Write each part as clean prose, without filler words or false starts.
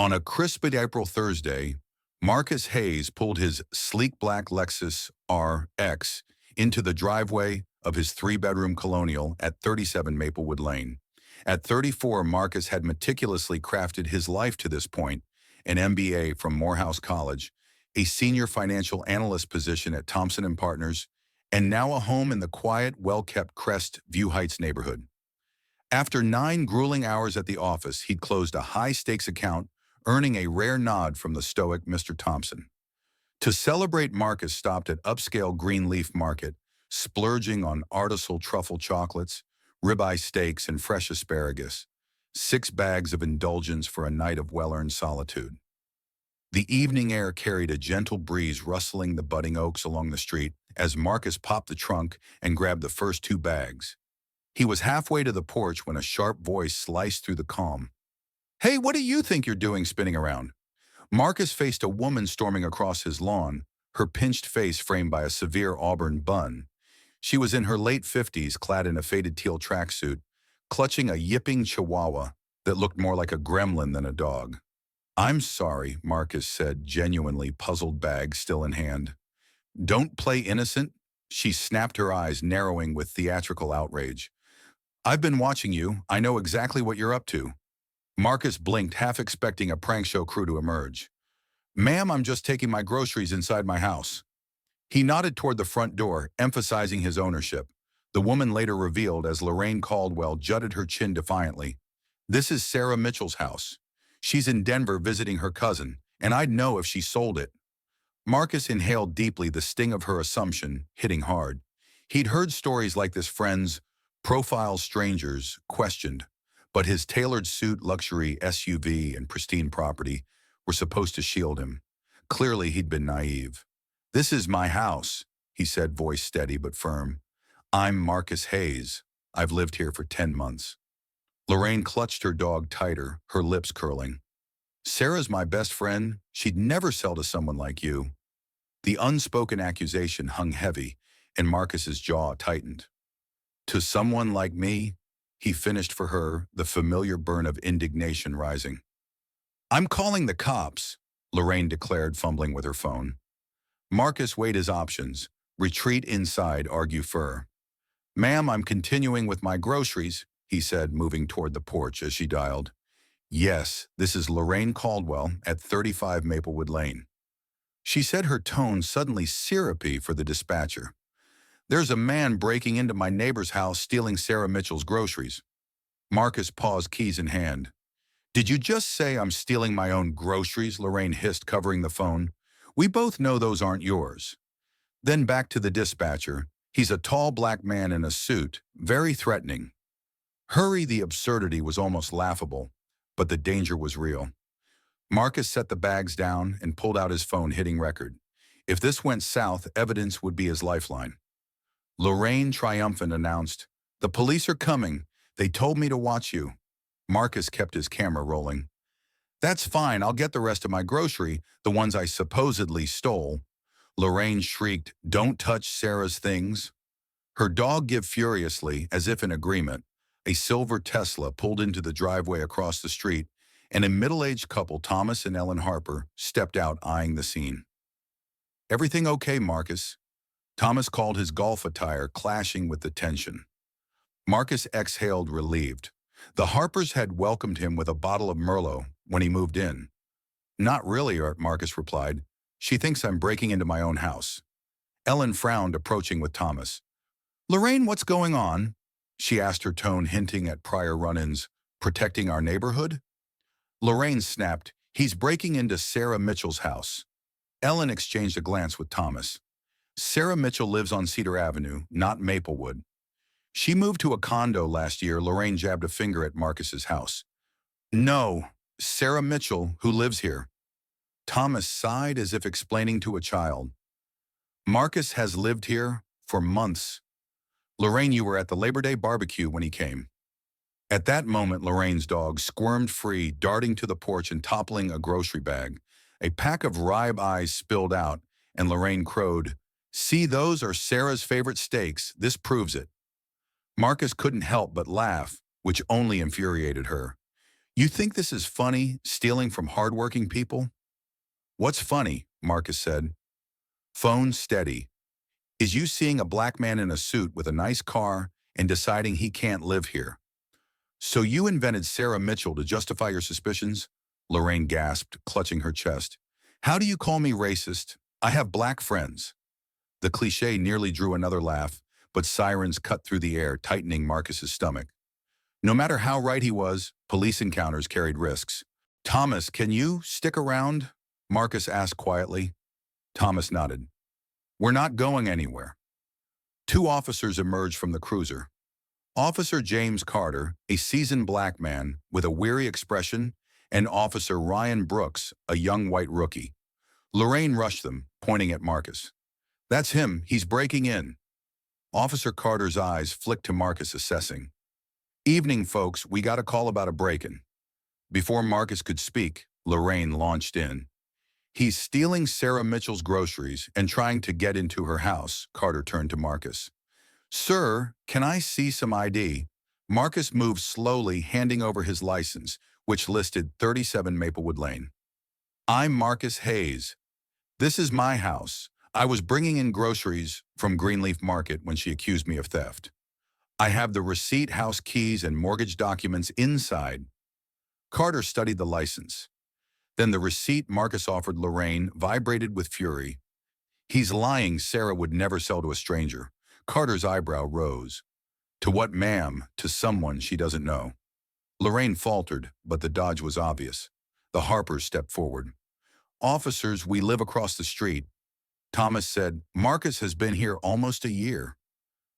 On a crisp April Thursday, Marcus Hayes pulled his sleek black Lexus RX into the driveway of his three-bedroom colonial at 37 Maplewood Lane. At 34, Marcus had meticulously crafted his life to this point: an MBA from Morehouse College, a senior financial analyst position at Thompson & Partners, and now a home in the quiet, well-kept Crest View Heights neighborhood. After 9 grueling hours at the office, he'd closed a high-stakes account, earning a rare nod from the stoic Mr. Thompson. To celebrate, Marcus stopped at upscale Greenleaf Market, splurging on artisanal truffle chocolates, ribeye steaks, and fresh asparagus, 6 bags of indulgence for a night of well-earned solitude. The evening air carried a gentle breeze rustling the budding oaks along the street as Marcus popped the trunk and grabbed the first 2 bags. He was halfway to the porch when a sharp voice sliced through the calm. "Hey, what do you think you're doing spinning around?" Marcus faced a woman storming across his lawn, her pinched face framed by a severe auburn bun. She was in her late 50s, clad in a faded teal tracksuit, clutching a yipping chihuahua that looked more like a gremlin than a dog. "I'm sorry," Marcus said, genuinely puzzled, bag still in hand. "Don't play innocent," she snapped, her eyes narrowing with theatrical outrage. "I've been watching you. I know exactly what you're up to." Marcus blinked, half expecting a prank show crew to emerge. "Ma'am, I'm just taking my groceries inside my house." He nodded toward the front door, emphasizing his ownership. The woman later revealed as Lorraine Caldwell jutted her chin defiantly. "This is Sarah Mitchell's house. She's in Denver visiting her cousin, and I'd know if she sold it." Marcus inhaled deeply, the sting of her assumption hitting hard. He'd heard stories like this: friends, profile strangers, questioned. But his tailored suit, luxury SUV, and pristine property were supposed to shield him. Clearly, he'd been naive. "This is my house," he said, voice steady but firm. "I'm Marcus Hayes. I've lived here for 10 months. Lorraine clutched her dog tighter, her lips curling. "Sarah's my best friend. She'd never sell to someone like you." The unspoken accusation hung heavy, and Marcus's jaw tightened. "To someone like me?" he finished for her, the familiar burn of indignation rising. "I'm calling the cops," Lorraine declared, fumbling with her phone. Marcus weighed his options: retreat inside, argue fur. "Ma'am, I'm continuing with my groceries," he said, moving toward the porch as she dialed. "Yes, this is Lorraine Caldwell at 35 Maplewood Lane." She said, her tone suddenly syrupy for the dispatcher. "There's a man breaking into my neighbor's house, stealing Sarah Mitchell's groceries." Marcus paused, keys in hand. "Did you just say I'm stealing my own groceries?" Lorraine hissed, covering the phone. "We both know those aren't yours." Then back to the dispatcher. "He's a tall black man in a suit, very threatening." Hurry, the absurdity was almost laughable, but the danger was real. Marcus set the bags down and pulled out his phone, hitting record. If this went south, evidence would be his lifeline. Lorraine, triumphant, announced, "The police are coming. They told me to watch you." Marcus kept his camera rolling. "That's fine. I'll get the rest of my grocery, the ones I supposedly stole." Lorraine shrieked, "Don't touch Sarah's things." Her dog gave furiously, as if in agreement. A silver Tesla pulled into the driveway across the street, and a middle-aged couple, Thomas and Ellen Harper, stepped out, eyeing the scene. "Everything okay, Marcus?" Thomas called, his golf attire clashing with the tension. Marcus exhaled, relieved. The Harpers had welcomed him with a bottle of Merlot when he moved in. "Not really," Marcus replied. "She thinks I'm breaking into my own house." Ellen frowned, approaching with Thomas. "Lorraine, what's going on?" she asked, her tone hinting at prior run-ins. "Protecting our neighborhood?" Lorraine snapped, "He's breaking into Sarah Mitchell's house." Ellen exchanged a glance with Thomas. "Sarah Mitchell lives on Cedar Avenue, not Maplewood. She moved to a condo last year." Lorraine jabbed a finger at Marcus's house. "No, Sarah Mitchell, who lives here." Thomas sighed, as if explaining to a child. "Marcus has lived here for months. Lorraine, you were at the Labor Day barbecue when he came." At that moment, Lorraine's dog squirmed free, darting to the porch and toppling a grocery bag. A pack of rib eyes spilled out, and Lorraine crowed, "See, those are Sarah's favorite steaks. This proves it." Marcus couldn't help but laugh, which only infuriated her. You think this is funny, stealing from hardworking people? What's funny, Marcus said. Phone steady. Is you seeing a black man in a suit with a nice car and deciding he can't live here? So you invented Sarah Mitchell to justify your suspicions? Lorraine gasped, clutching her chest. How do you call me racist? I have black friends. The cliché nearly drew another laugh, but sirens cut through the air, tightening Marcus's stomach. No matter how right he was, police encounters carried risks. Thomas, can you stick around? Marcus asked quietly. Thomas nodded. We're not going anywhere. Two officers emerged from the cruiser. Officer James Carter, a seasoned black man with a weary expression, and Officer Ryan Brooks, a young white rookie. Lorraine rushed them, pointing at Marcus. That's him. He's breaking in. Officer Carter's eyes flicked to Marcus, assessing. Evening, folks. We got a call about a break-in. Before Marcus could speak, Lorraine launched in. He's stealing Sarah Mitchell's groceries and trying to get into her house, Carter turned to Marcus. Sir, can I see some ID? Marcus moved slowly, handing over his license, which listed 37 Maplewood Lane. I'm Marcus Hayes. This is my house. I was bringing in groceries from Greenleaf Market when she accused me of theft. I have the receipt, house keys, and mortgage documents inside. Carter studied the license. Then the receipt Marcus offered Lorraine vibrated with fury. He's lying. Sarah would never sell to a stranger. Carter's eyebrow rose. To what, ma'am? To someone she doesn't know. Lorraine faltered, but the dodge was obvious. The Harpers stepped forward. Officers, we live across the street. Thomas said, Marcus has been here almost a year.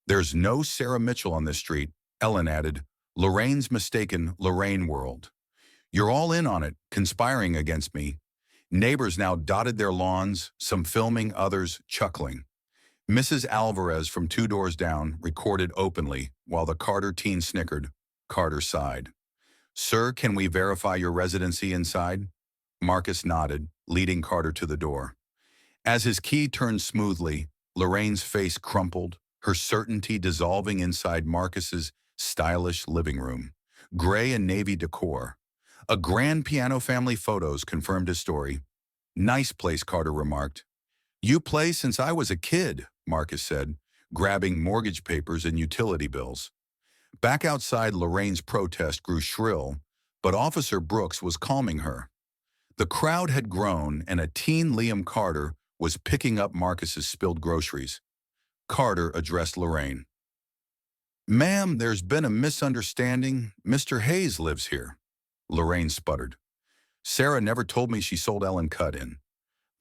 There's no Sarah Mitchell on this street, Ellen added. Lorraine's mistaken, Lorraine world. You're all in on it, conspiring against me. Neighbors now dotted their lawns, some filming, others chuckling. Mrs. Alvarez from 2 doors down recorded openly while the Carter teen snickered. Carter sighed. Sir, can we verify your residency inside? Marcus nodded, leading Carter to the door. As his key turned smoothly, Lorraine's face crumpled, her certainty dissolving inside Marcus's stylish living room. Gray and navy decor. A grand piano family photos confirmed his story. Nice place, Carter remarked. You play since I was a kid, Marcus said, grabbing mortgage papers and utility bills. Back outside, Lorraine's protest grew shrill, but Officer Brooks was calming her. The crowd had grown, and a teen Liam Carter was picking up Marcus's spilled groceries. Carter addressed Lorraine. Ma'am, there's been a misunderstanding. Mr. Hayes lives here. Lorraine sputtered. Sarah never told me she sold Ellen cut-in.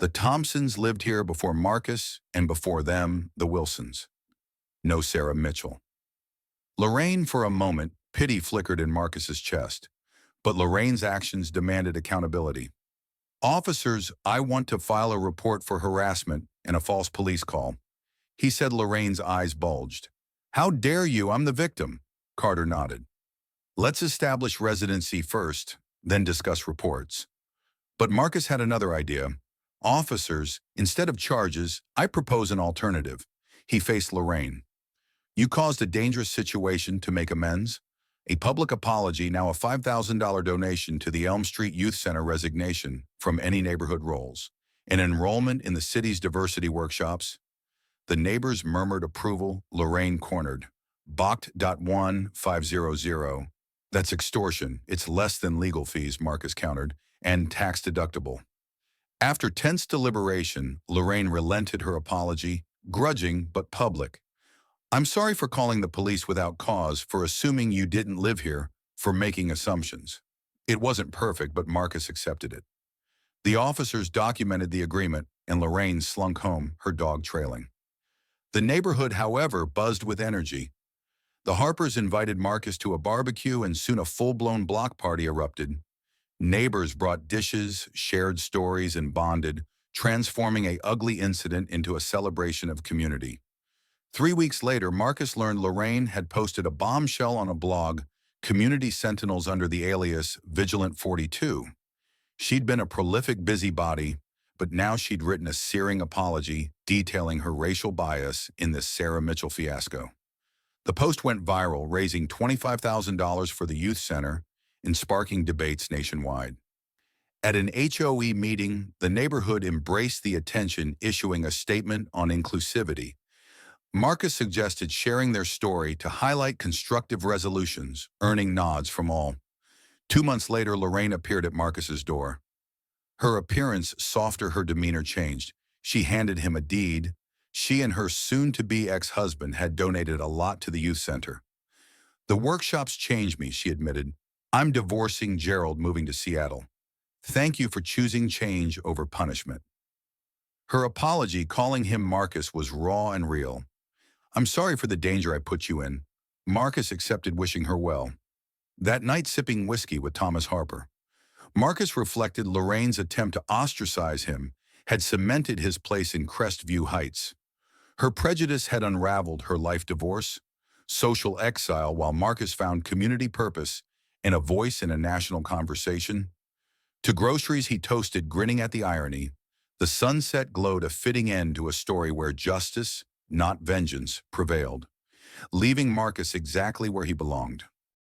The Thompsons lived here before Marcus, and before them, the Wilsons. No Sarah Mitchell. Lorraine, for a moment, pity flickered in Marcus's chest, but Lorraine's actions demanded accountability. Officers, I want to file a report for harassment and a false police call. He said. Lorraine's eyes bulged. How dare you? I'm the victim. Carter nodded. Let's establish residency first, then discuss reports. But Marcus had another idea. Officers, instead of charges, I propose an alternative. He faced Lorraine. You caused a dangerous situation to make amends. A public apology, now a $5,000 donation to the Elm Street Youth Center, resignation from any neighborhood roles, an enrollment in the city's diversity workshops. The neighbors murmured approval. Lorraine cornered. Balked.1500. That's extortion. It's less than legal fees, Marcus countered, and tax deductible. After tense deliberation, Lorraine relented her apology, grudging but public. I'm sorry for calling the police without cause, for assuming you didn't live here, for making assumptions. It wasn't perfect, but Marcus accepted it. The officers documented the agreement, and Lorraine slunk home, her dog trailing. The neighborhood, however, buzzed with energy. The Harpers invited Marcus to a barbecue, and soon a full-blown block party erupted. Neighbors brought dishes, shared stories, and bonded, transforming an ugly incident into a celebration of community. 3 weeks later, Marcus learned Lorraine had posted a bombshell on a blog, Community Sentinels, under the alias Vigilant42. She'd been a prolific busybody, but now she'd written a searing apology detailing her racial bias in this Sarah Mitchell fiasco. The post went viral, raising $25,000 for the youth center and sparking debates nationwide. At an HOE meeting, the neighborhood embraced the attention, issuing a statement on inclusivity. Marcus suggested sharing their story to highlight constructive resolutions, earning nods from all. 2 months later, Lorraine appeared at Marcus's door. Her appearance softer, her demeanor changed. She handed him a deed. She and her soon-to-be ex-husband had donated a lot to the youth center. "The workshops changed me," she admitted. "I'm divorcing Gerald, moving to Seattle. Thank you for choosing change over punishment." Her apology, calling him Marcus, was raw and real. "I'm sorry for the danger I put you in." Marcus accepted, wishing her well. That night, sipping whiskey with Thomas Harper, Marcus reflected Lorraine's attempt to ostracize him had cemented his place in Crestview Heights. Her prejudice had unraveled her life: divorce, social exile, while Marcus found community purpose and a voice in a national conversation. To Groceries he toasted, grinning at the irony. The sunset glowed, a fitting end to a story where justice, not vengeance, prevailed, leaving Marcus exactly where he belonged.